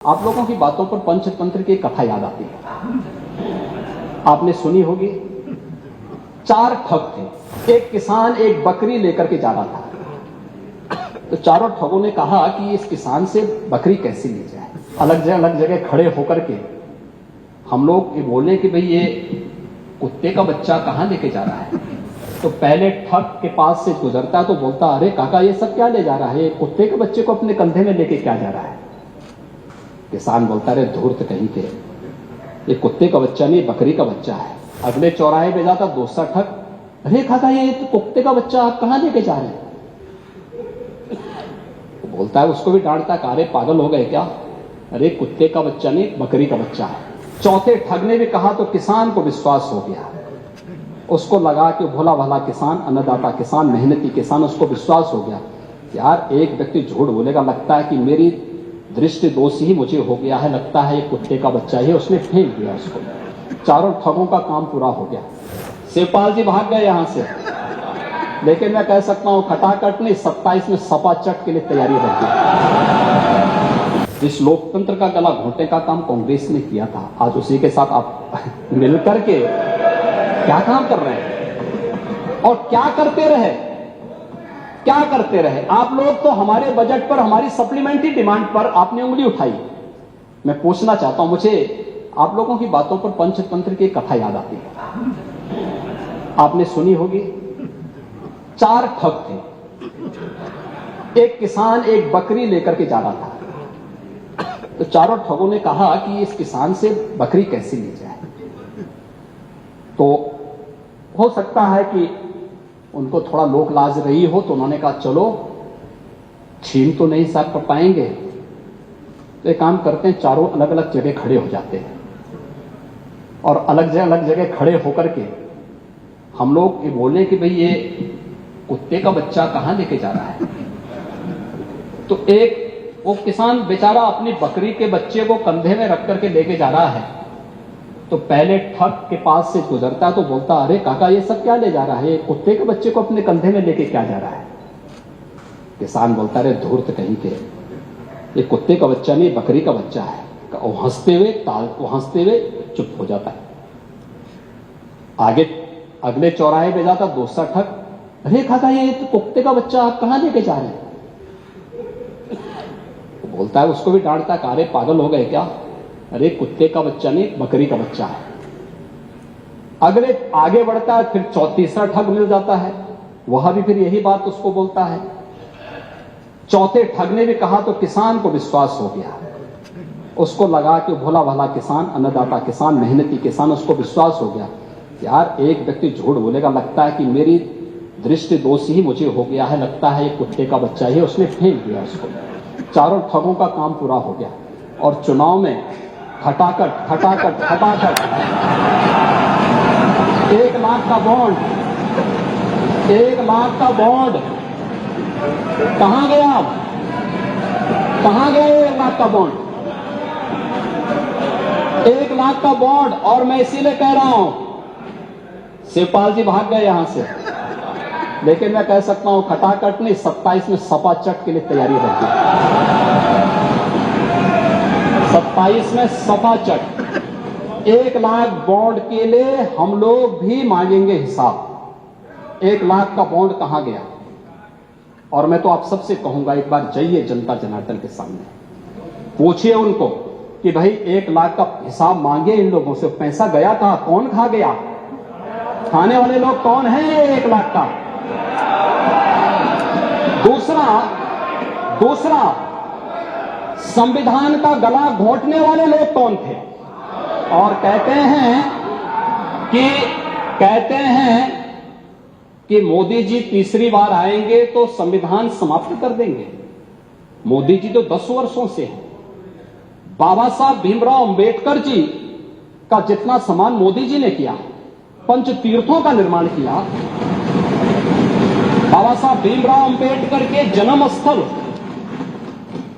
आप लोगों की बातों पर पंचतंत्र की कथा याद आती है। आपने सुनी होगी। 4 ठग थे। एक किसान एक बकरी लेकर के जा रहा था। तो चारों ठगों ने कहा कि इस किसान से बकरी कैसे ली जाए। अलग जगह खड़े होकर के हम लोग ये बोले कि भाई ये कुत्ते का बच्चा कहां लेके जा रहा है। तो पहले ठग के पास से गुजरता तो बोलता, अरे काका ये सब क्या ले जा रहा है, ये कुत्ते के बच्चे को अपने कंधे में लेके क्या जा रहा है। किसान बोलता, अरे धूर्त कहीं के, ये कुत्ते का बच्चा नहीं बकरी का बच्चा है। अगले चौराहे पे जाता दूसरा ठग, अरे काका ये तो कुत्ते का बच्चा आप कहां लेके जा रहे हैं। तो बोलता है, उसको भी डांटता, अरे पागल हो गए क्या, अरे कुत्ते का बच्चा नहीं बकरी का बच्चा है। चौथे ठग ने भी कहा तो किसान को विश्वास हो गया। उसको लगा कि भोला भाला किसान, अन्नदाता किसान, मेहनती किसान, उसको विश्वास हो गया यार एक व्यक्ति झूठ बोलेगा, लगता है कि मेरी दृष्टि दोष ही मुझे हो गया है, लगता है ये कुत्ते का बच्चा है। उसने फेंक दिया उसको। चारों ठगों का काम पूरा हो गया। शिवपाल जी भाग गए यहां से, लेकिन मैं कह सकता हूं खटाखट नहीं 27 में सपा चट के लिए तैयारी रखी। जिस लोकतंत्र का गला घोंटने का काम कांग्रेस ने किया था, आज उसी के साथ आप मिलकर के क्या काम कर रहे हैं और क्या करते रहे आप लोग। तो हमारे बजट पर, हमारी सप्लीमेंट्री डिमांड पर आपने उंगली उठाई। मैं पूछना चाहता हूं, मुझे आप लोगों की बातों पर पंचतंत्र की कथा याद आती है। आपने सुनी होगी। 4 ठग थे। एक किसान एक बकरी लेकर के जा रहा था। तो चारों ठगों ने कहा कि इस किसान से बकरी कैसे ली जाए। तो हो सकता है कि उनको थोड़ा लोक लाज रही हो, तो उन्होंने कहा चलो छीन तो नहीं साफ कर पाएंगे, तो एक काम करते हैं, चारों अलग अलग जगह खड़े हो जाते हैं और अलग जगह खड़े होकर के हम लोग ये बोले कि भाई ये कुत्ते का बच्चा कहां लेके जा रहा है। तो एक वो किसान बेचारा अपनी बकरी के बच्चे को कंधे में रख करके लेके जा रहा है। तो पहले ठग के पास से गुजरता तो बोलता, अरे काका ये सब क्या ले जा रहा है, ये कुत्ते के बच्चे को अपने कंधे में लेके क्या जा रहा है। किसान बोलता, अरे धूर्त कहीं के, ये कुत्ते का बच्चा नहीं बकरी का बच्चा है। वो हंसते हुए चुप हो जाता है। आगे अगले चौराहे पे जाता दूसरा ठग, अरे काका ये तो कुत्ते का बच्चा आप कहां लेके जा रहे हैं। तो बोलता है, उसको भी डांटता, अरे पागल हो गए क्या, अरे कुत्ते का बच्चा नहीं बकरी का बच्चा है। अगले आगे बढ़ता है, फिर तीसरा ठग मिल जाता है, वह भी फिर यही बात उसको बोलता है। चौथे ठग ने भी कहा तो किसान को विश्वास हो गया। उसको लगा कि भोला भाला किसान, अन्नदाता किसान, मेहनती किसान, उसको विश्वास हो गया यार एक व्यक्ति झूठ बोलेगा, लगता है कि मेरी दृष्टि दोष ही मुझे हो गया है, लगता है ये कुत्ते का बच्चा है। उसने फेंक दिया उसको। चारों ठगों का काम पूरा हो गया और चुनाव में खटाखट 1 लाख का बॉन्ड, 1 लाख का बॉन्ड कहां गया, 1 लाख का बॉन्ड, 1 लाख का बॉन्ड। और मैं इसीलिए कह रहा हूं शिवपाल जी भाग गए यहां से, लेकिन मैं कह सकता हूं खटाखट नहीं 27 में सपा चट के लिए तैयारी रखी। 27 में सपा चट। 1 लाख बॉन्ड के लिए हम लोग भी मांगेंगे हिसाब। 1 लाख का बॉन्ड कहां गया। और मैं तो आप सबसे कहूंगा, एक बार जाइए जनता जनार्दन के सामने, पूछिए उनको कि भाई 1 लाख का हिसाब मांगे इन लोगों से, पैसा गया कहां, कौन खा गया, खाने वाले लोग कौन है 1 लाख का। दूसरा संविधान का गला घोंटने वाले लोग कौन थे। और कहते हैं कि मोदी जी तीसरी बार आएंगे तो संविधान समाप्त कर देंगे। मोदी जी तो 10 वर्षों से हैं। बाबा साहब भीमराव अंबेडकर जी का जितना सम्मान मोदी जी ने किया, पंच तीर्थों का निर्माण किया, बाबा साहब भीमराव अंबेडकर के जन्म स्थल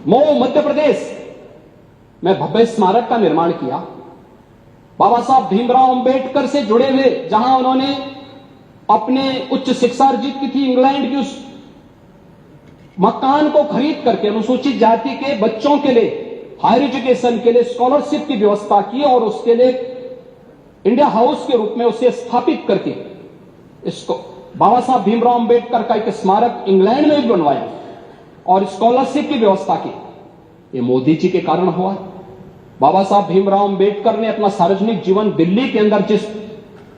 मऊ मध्य प्रदेश में भव्य स्मारक का निर्माण किया। बाबा साहब भीमराव अंबेडकर से जुड़े हुए, जहां उन्होंने अपने उच्च शिक्षा अर्जित की थी, इंग्लैंड की उस मकान को खरीद करके अनुसूचित जाति के बच्चों के लिए हायर एजुकेशन के लिए स्कॉलरशिप की व्यवस्था की और उसके लिए इंडिया हाउस के रूप में उसे स्थापित करके इसको बाबा साहब भीमराव अंबेडकर का एक स्मारक इंग्लैंड में भी बनवाया और स्कॉलरशिप की व्यवस्था की। ये मोदी जी के कारण हुआ। बाबा साहब भीमराव अंबेडकर ने अपना सार्वजनिक जीवन दिल्ली के अंदर जिस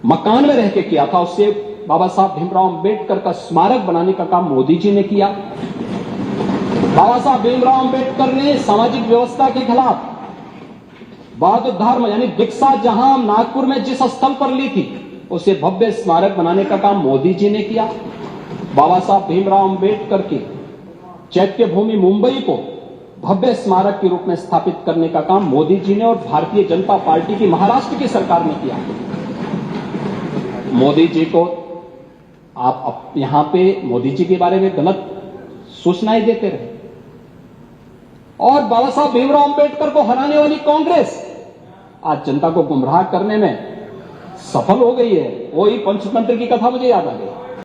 मकान में रह के किया था, उससे बाबा साहब भीमराव अंबेडकर का स्मारक बनाने का काम मोदी जी ने किया। बाबा साहब भीमराव अंबेडकर ने सामाजिक व्यवस्था के खिलाफ बौद्ध धर्म यानी दीक्षा जहां नागपुर में जिस स्थल पर ली थी, उसे भव्य स्मारक बनाने का काम मोदी जी ने किया। बाबा साहब भीमराव अंबेडकर की चैत्य भूमि मुंबई को भव्य स्मारक के रूप में स्थापित करने का काम मोदी जी ने और भारतीय जनता पार्टी की महाराष्ट्र की सरकार ने किया। मोदी जी को आप यहां पे मोदी जी के बारे में गलत सूचनाएं देते रहे और बाबा साहब भीमराव अंबेडकर को हराने वाली कांग्रेस आज जनता को गुमराह करने में सफल हो गई है। वही पंचतंत्र की कथा मुझे याद आ गई।